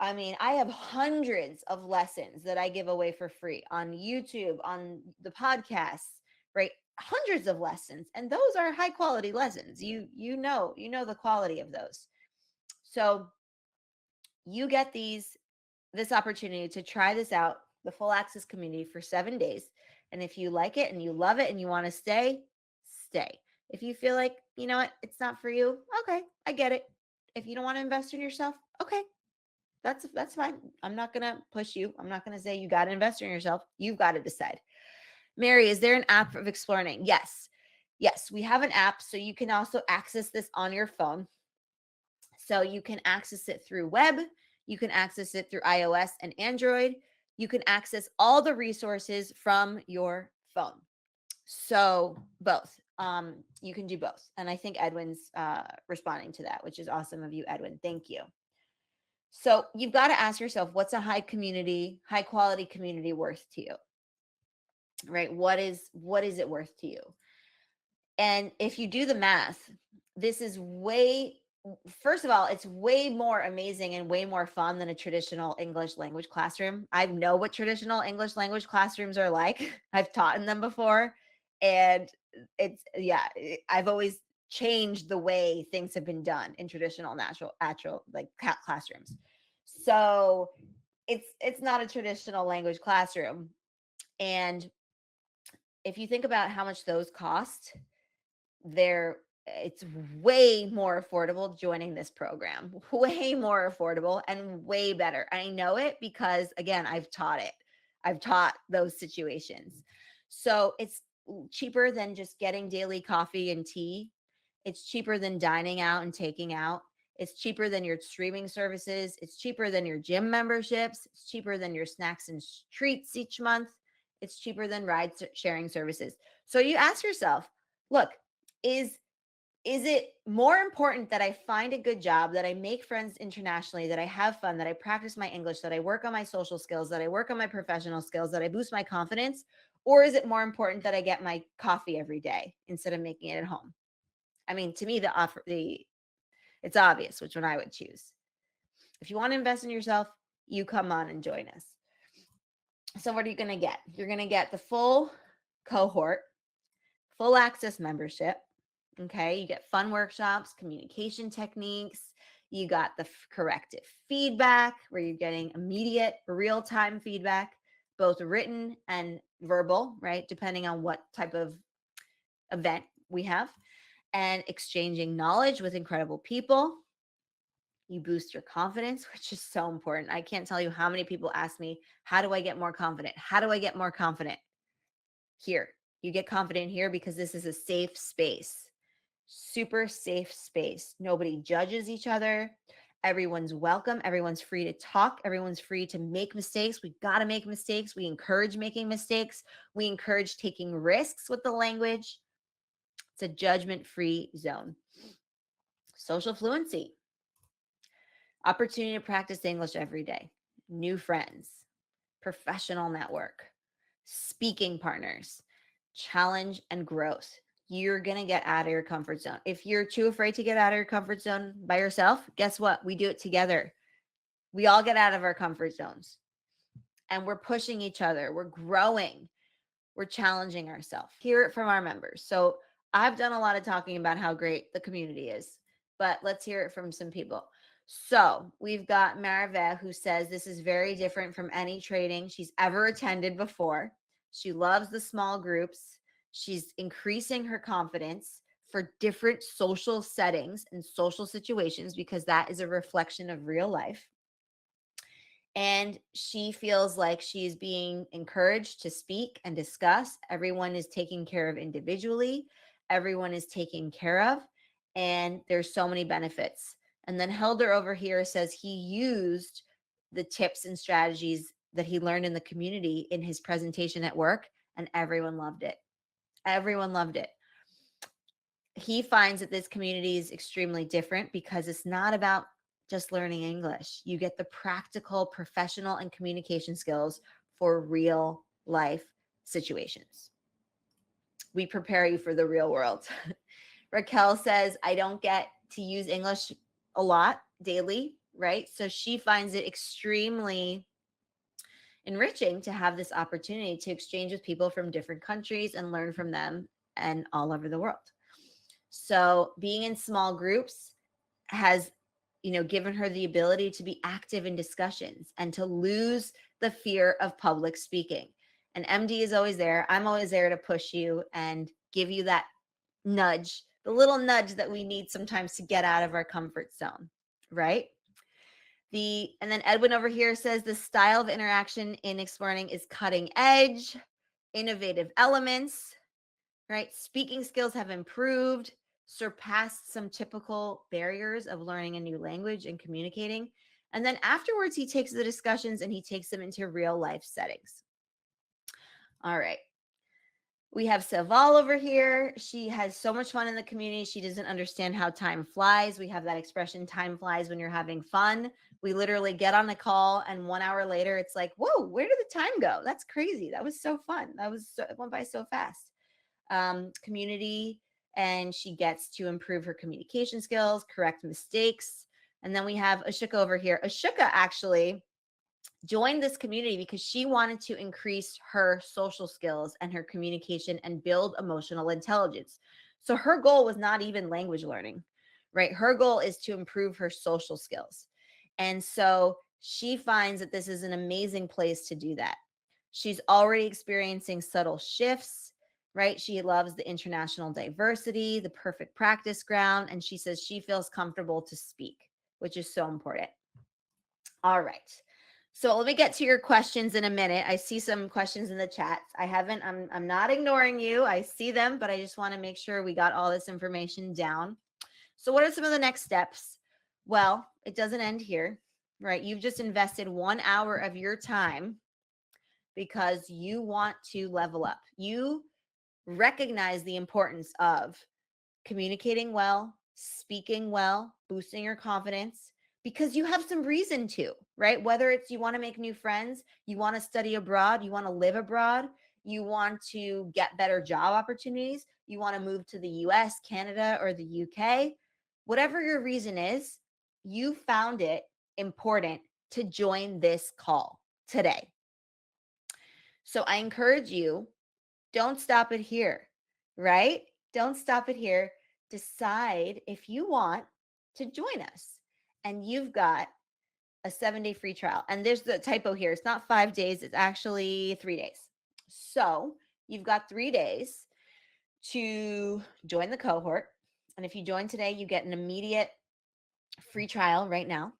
I have hundreds of lessons that I give away for free on YouTube, on the podcasts, right? Hundreds of lessons. And those are high quality lessons. You know the quality of those. So you get this opportunity to try this out, the Full Access community, for 7 days. And if you like it and you love it and you want to stay, stay. If you feel like, you know what, it's not for you, okay, I get it. If you don't want to invest in yourself, okay, that's fine. I'm not going to push you. I'm not going to say you got to invest in yourself. You've got to decide. Mary, is there an app of exploring? Yes. Yes, we have an app. So you can also access this on your phone. So you can access it through web. You can access it through iOS and Android. You can access all the resources from your phone. So both. You can do both. And I think Edwin's responding to that, which is awesome of you, Edwin. Thank you. So you've got to ask yourself, what's a high quality community worth to you? Right? What is it worth to you? And if you do the math, this is first of all, it's way more amazing and way more fun than a traditional English language classroom. I know what traditional English language classrooms are like. I've taught in them before. And I've always changed the way things have been done in traditional natural like classrooms. So it's not a traditional language classroom. And if you think about how much those cost, it's way more affordable joining this program. Way more affordable and way better. I know it because, again, I've taught it. I've taught those situations. So it's cheaper than just getting daily coffee and tea. It's cheaper than dining out and taking out. It's cheaper than your streaming services. It's cheaper than your gym memberships. It's cheaper than your snacks and treats each month. It's cheaper than ride sharing services. So you ask yourself, look, is it more important that I find a good job, that I make friends internationally, that I have fun, that I practice my English, that I work on my social skills, that I work on my professional skills, that I boost my confidence? Or is it more important that I get my coffee every day instead of making it at home? I mean, to me, it's obvious which one I would choose. If you want to invest in yourself, you come on and join us. So what are you going to get? You're going to get the full cohort, full access membership. Okay. You get fun workshops, communication techniques. You got the corrective feedback where you're getting immediate real-time feedback, both written and verbal, right? Depending on what type of event we have, and exchanging knowledge with incredible people. You boost your confidence, which is so important. I can't tell you how many people ask me, how do I get more confident? How do I get more confident? Here, you get confident here because this is a safe space, super safe space. Nobody judges each other. Everyone's welcome. Everyone's free to talk. Everyone's free to make mistakes. We got to make mistakes. We encourage making mistakes. We encourage taking risks with the language. It's a judgment-free zone. Social fluency. Opportunity to practice English every day. New friends. Professional network. Speaking partners. Challenge and growth. You're going to get out of your comfort zone. If you're too afraid to get out of your comfort zone by yourself, guess what? We do it together. We all get out of our comfort zones and we're pushing each other. We're growing. We're challenging ourselves. Hear it from our members. So I've done a lot of talking about how great the community is, but let's hear it from some people. So we've got Marve, who says this is very different from any training she's ever attended before. She loves the small groups. She's increasing her confidence, for different social settings and social situations because that is a reflection of real life. And she feels like she's being encouraged to speak and discuss. Everyone is taken care of individually, everyone is taken care of, and there's so many benefits. And then Helder over here says he used the tips and strategies that he learned in the community in his presentation at work, and everyone loved it. Everyone loved it. He finds that this community is extremely different because it's not about just learning English. You get the practical, professional, and communication skills for real life situations. We prepare you for the real world. Raquel says, I don't get to use English a lot daily, right? So she finds it extremely enriching to have this opportunity to exchange with people from different countries and learn from them and all over the world. So being in small groups has, given her the ability to be active in discussions and to lose the fear of public speaking. And MD is always there. I'm always there to push you and give you that nudge, the little nudge that we need sometimes to get out of our comfort zone, right? And then Edwin over here says the style of interaction in Exploring is cutting edge, innovative elements, right? Speaking skills have improved, surpassed some typical barriers of learning a new language and communicating. And then afterwards, he takes the discussions and he takes them into real life settings. All right. We have Seval over here. She has so much fun in the community. She doesn't understand how time flies. We have that expression, time flies when you're having fun. We literally get on a call and 1 hour later, it's like, whoa, where did the time go? That's crazy. That was so fun. It went by so fast. Community, and she gets to improve her communication skills, correct mistakes. And then we have Ashoka over here. Ashoka actually joined this community because she wanted to increase her social skills and her communication and build emotional intelligence. So her goal was not even language learning, right? Her goal is to improve her social skills. And so she finds that this is an amazing place to do that. She's already experiencing subtle shifts, right? She loves the international diversity, the perfect practice ground, and she says she feels comfortable to speak, which is so important. All right. So let me get to your questions in a minute. I see some questions in the chat. I'm not ignoring you. I see them, but I just want to make sure we got all this information down. So what are some of the next steps? Well, it doesn't end here, right? You've just invested 1 hour of your time because you want to level up. You recognize the importance of communicating well, speaking well, boosting your confidence, because you have some reason to, right? Whether it's you want to make new friends, you want to study abroad, you want to live abroad, you want to get better job opportunities, you want to move to the US, Canada, or the UK, whatever your reason is, you found it important to join this call today. So I encourage you, don't stop it here, right? Don't stop it here. Decide if you want to join us. And you've got a 7-day free trial. And there's the typo here. It's not 5 days, it's actually 3 days. So you've got 3 days to join the cohort. And if you join today, you get an immediate free trial right now.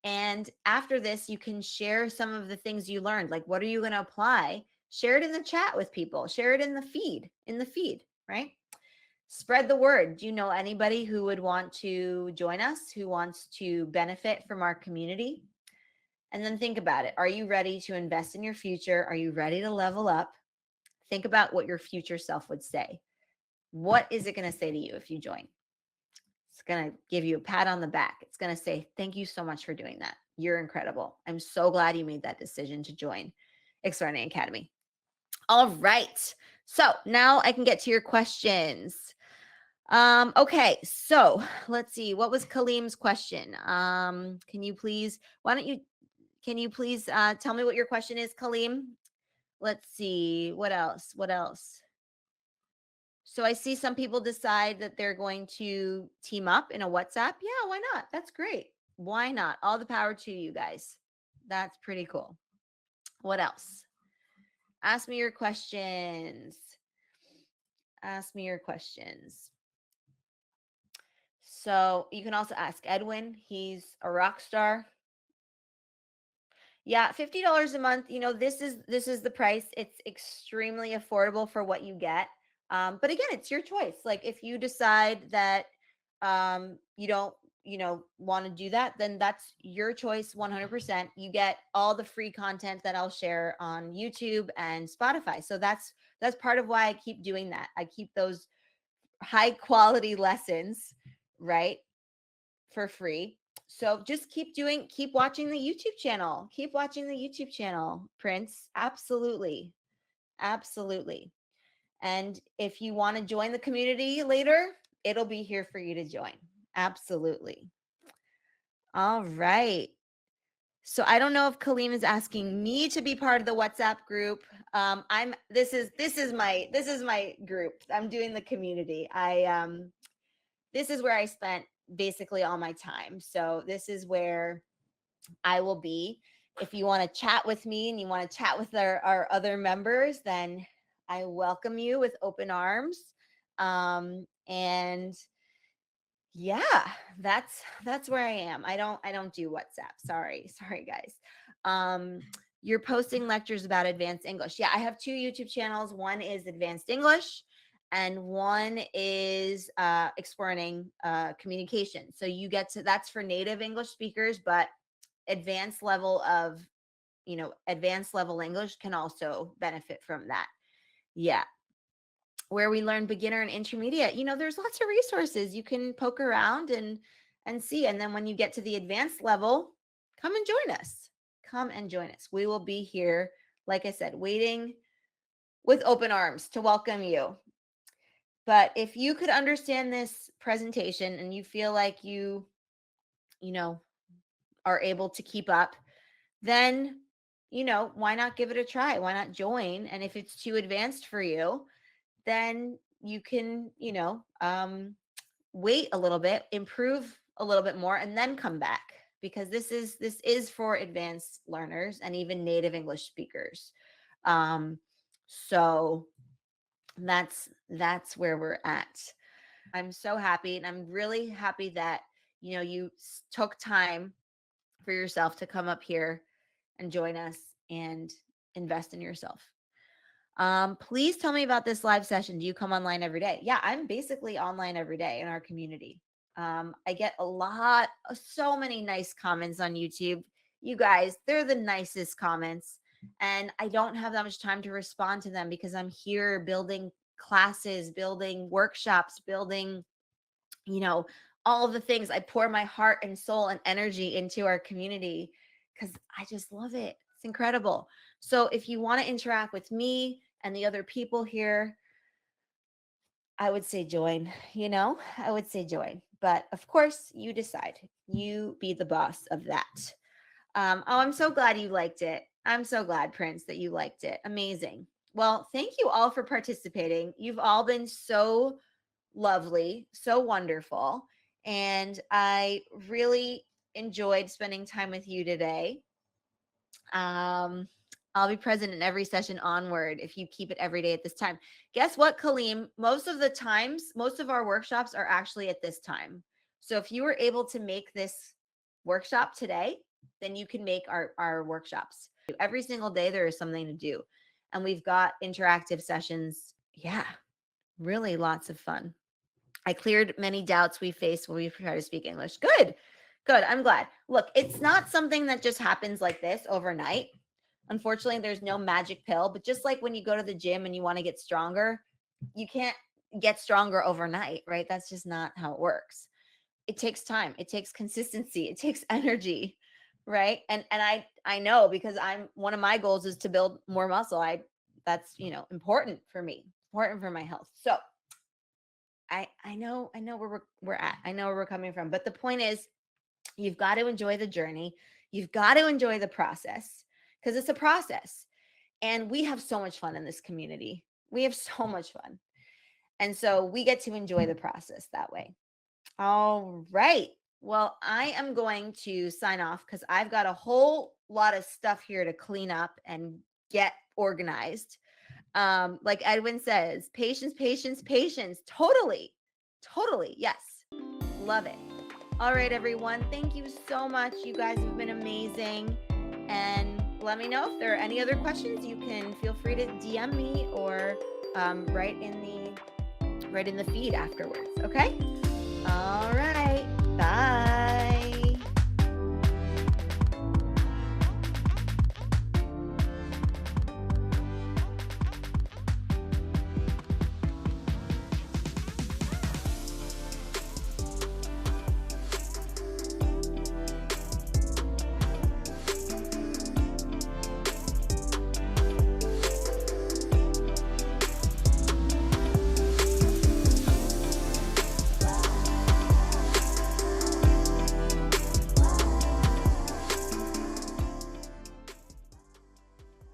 And after this, you can share some of the things you learned. Like, what are you going to apply? Share it in the chat with people. Share it in the feed, right? Spread the word. Do you know anybody who would want to join us, who wants to benefit from our community? And then think about it. Are you ready to invest in your future? Are you ready to level up? Think about what your future self would say. What is it going to say to you if you join? It's going to give you a pat on the back. It's going to say, thank you so much for doing that. You're incredible. I'm so glad you made that decision to join Extraordinary Academy. All right. So now I can get to your questions. Okay. So let's see. What was Kaleem's question? Can you please tell me what your question is, Kaleem? Let's see. What else? So I see some people decide that they're going to team up in a WhatsApp. Yeah, why not? That's great. Why not? All the power to you guys. That's pretty cool. What else? Ask me your questions. Ask me your questions. So you can also ask Edwin. He's a rock star. Yeah, $50 a month. This is the price. It's extremely affordable for what you get. But again, it's your choice. Like if you decide that you don't, want to do that, then that's your choice 100%. You get all the free content that I'll share on YouTube and Spotify. So that's part of why I keep doing that. I keep those high quality lessons, right? For free. So just keep watching the YouTube channel. Keep watching the YouTube channel, Prince. Absolutely. Absolutely. And if you want to join the community later, it'll be here for you to join. Absolutely. All right. So I don't know if Kaleem is asking me to be part of the WhatsApp group. I'm this is my group. I'm doing the community. This is where I spent basically all my time. So this is where I will be. If you want to chat with me and you want to chat with our other members, then I welcome you with open arms. And yeah, that's where I am. I don't do WhatsApp. Sorry guys. Um, you're posting lectures about advanced English. Yeah, I have two YouTube channels. One is Advanced English, and one is exploring communication. So you get to that's for native English speakers, but advanced level of advanced level English can also benefit from that. Yeah, where we learn beginner and intermediate. There's lots of resources you can poke around and see. And then when you get to the advanced level, come and join us. Come and join us. We will be here, like I said, waiting with open arms to welcome you. But if you could understand this presentation and you feel like you know, are able to keep up, then why not give it a try? Why not join? And if it's too advanced for you, then you can wait a little bit, improve a little bit more, and then come back, because this is for advanced learners and even native English speakers. So that's where we're at. I'm so happy, and I'm really happy that you took time for yourself to come up here and join us and invest in yourself. Please tell me about this live session. Do you come online every day? Yeah, I'm basically online every day in our community. I get so many nice comments on YouTube. You guys, they're the nicest comments. And I don't have that much time to respond to them because I'm here building classes, building workshops, building, you know, all of the things. I pour my heart and soul and energy into our community because I just love it. It's incredible. So if you want to interact with me and the other people here, I would say join, I would say join. But of course, you decide. You be the boss of that. Oh, I'm so glad you liked it. I'm so glad, Prince, that you liked it. Amazing. Well, thank you all for participating. You've all been so lovely, so wonderful. And I really enjoyed spending time with you today. Um, I'll be present in every session onward if you keep it every day at this time. Guess what, Kaleem? Most of the times, most of our workshops are actually at this time. So if you were able to make this workshop today, then you can make our workshops. Every single day, there is something to do. And we've got interactive sessions. Yeah, really lots of fun. I cleared many doubts we faced when we try to speak English. Good. Good. I'm glad. Look, it's not something that just happens like this overnight. Unfortunately, there's no magic pill, but just like when you go to the gym and you want to get stronger, you can't get stronger overnight, right? That's just not how it works. It takes time. It takes consistency. It takes energy, right? And I know, because I'm one of my goals is to build more muscle. That's, important for me, important for my health. So, I know where we're at. I know where we're coming from. But the point is, you've got to enjoy the journey. You've got to enjoy the process, because it's a process. And we have so much fun in this community. We have so much fun. And so we get to enjoy the process that way. All right. Well, I am going to sign off because I've got a whole lot of stuff here to clean up and get organized. Like Edwin says, patience, patience, patience. Totally. Totally. Yes. Love it. All right, everyone. Thank you so much. You guys have been amazing. And let me know if there are any other questions. You can feel free to DM me or write in the feed afterwards. Okay. All right. Bye.